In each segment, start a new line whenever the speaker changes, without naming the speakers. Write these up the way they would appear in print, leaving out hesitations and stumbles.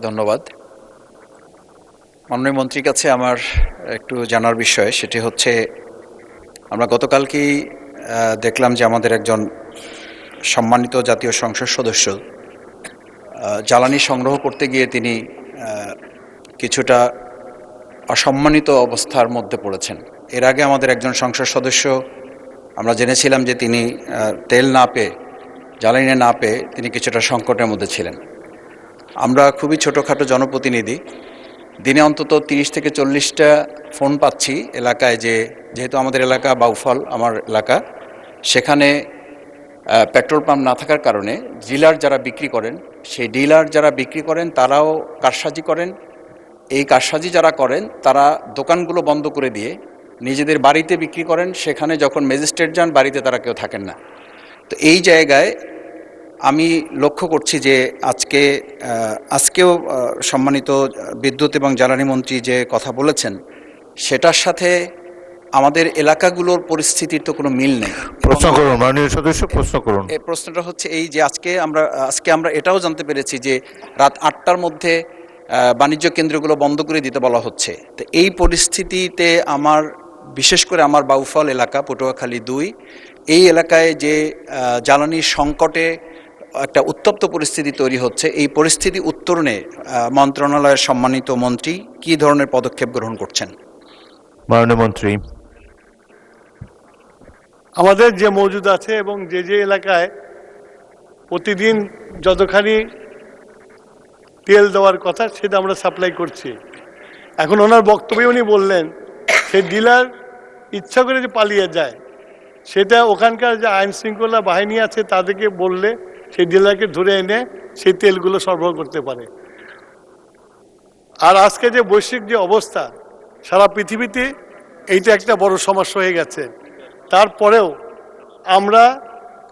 ধন্যবাদ। মাননীয় মন্ত্রীর কাছে আমার একটু জানার বিষয়, সেটি হচ্ছে আমরা গতকালকেই দেখলাম যে আমাদের একজন সম্মানিত জাতীয় সংসদ সদস্য জ্বালানি সংগ্রহ করতে গিয়ে তিনি কিছুটা অসম্মানিত অবস্থার মধ্যে পড়েছেন। এর আগে আমাদের একজন সংসদ সদস্য আমরা জেনেছিলাম যে তিনি তেল না পেয়ে, জ্বালানি না পেয়ে তিনি কিছুটা সংকটের মধ্যে ছিলেন। আমরা খুবই ছোটোখাটো জনপ্রতিনিধি, দিনে অন্তত 30 থেকে 40টা ফোন পাচ্ছি এলাকায়, যেহেতু আমাদের এলাকা বাউফল আমার এলাকা, সেখানে পেট্রোল পাম্প না থাকার কারণে ডিলার যারা বিক্রি করেন, সেই ডিলার যারা বিক্রি করেন তারাও কারসাজি করেন। এই কারসাজি যারা করেন তারা দোকানগুলো বন্ধ করে দিয়ে নিজেদের বাড়িতে বিক্রি করেন। সেখানে যখন ম্যাজিস্ট্রেট যান, বাড়িতে তারা কেউ থাকেন না। তো এই জায়গায় আমি লক্ষ্য করছি যে আজকেও সম্মানিত বিদ্যুৎ এবং জ্বালানি মন্ত্রী যে কথা বলেছেন, সেটার সাথে আমাদের এলাকাগুলোর পরিস্থিতির তো কোনো মিল নেই।
প্রশ্ন করুন মাননীয় সদস্য, প্রশ্ন করুন।
এই প্রশ্নটা হচ্ছে এই যে আজকে আমরা এটাও জানতে পেরেছি যে রাত 8টার মধ্যে বাণিজ্য কেন্দ্রগুলো বন্ধ করে দিতে বলা হচ্ছে। তো এই পরিস্থিতিতে বিশেষ করে আমার বাউফল এলাকা, পটুয়াখালী 2, এই এলাকায় যে জ্বালানির সংকটে একটা উত্তপ্ত পরিস্থিতি তৈরি হচ্ছে, এই পরিস্থিতি উত্তরণে মন্ত্রণালয়ের সম্মানিত মন্ত্রী কী ধরনের পদক্ষেপ গ্রহণ করছেন?
মাননীয় মন্ত্রী।
আমাদের যে মজুদ আছে এবং যে এলাকায় প্রতিদিন যতখানি তেল দেওয়ার কথা সেটা আমরা সাপ্লাই করছি। এখন ওনার বক্তব্যে উনি বললেন সেই ডিলার ইচ্ছা করে যে পালিয়ে যায়, সেটা ওখানকার যে আইন শৃঙ্খলা বাহিনী আছে তাদেরকে বললে সেই ডিলারকে ধরে এনে সেই তেলগুলো সরবরাহ করতে পারে। আর আজকে যে বৈশ্বিক যে অবস্থা, সারা পৃথিবীতে এইটা একটা বড় সমস্যা হয়ে গেছে। তারপরেও আমরা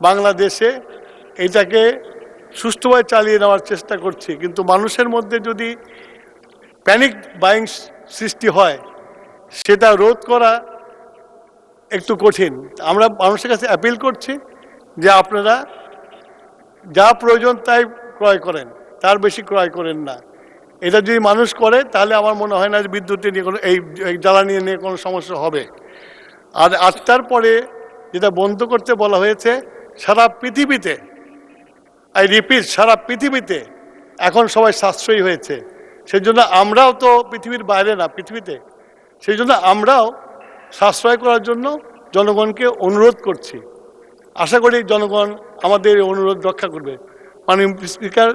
বাংলাদেশে এটাকে সুষ্ঠুভাবে চালিয়ে নেওয়ার চেষ্টা করছি, কিন্তু মানুষের মধ্যে যদি প্যানিক বাইং সৃষ্টি হয়, সেটা রোধ করা একটু কঠিন। আমরা মানুষের কাছে অ্যাপিল করছি যে আপনারা যা প্রয়োজন তাই ক্রয় করেন, তার বেশি ক্রয় করেন না। এটা যদি মানুষ করে তাহলে আমার মনে হয় না যে বিদ্যুতের নিয়ে কোনো এই জ্বালানি নিয়ে কোনো সমস্যা হবে। আর 8টার পরে যেটা বন্ধ করতে বলা হয়েছে, সারা পৃথিবীতে, আই রিপিট, সারা পৃথিবীতে এখন সবাই সাশ্রয়ী হয়েছে। সেই জন্য আমরাও তো পৃথিবীর বাইরে না, পৃথিবীতে, সেই জন্য আমরাও সাশ্রয় করার জন্য জনগণকে অনুরোধ করছি। আশা করি জনগণ আমাদের অনুরোধ রক্ষা করবে। মাননীয় স্পিকার।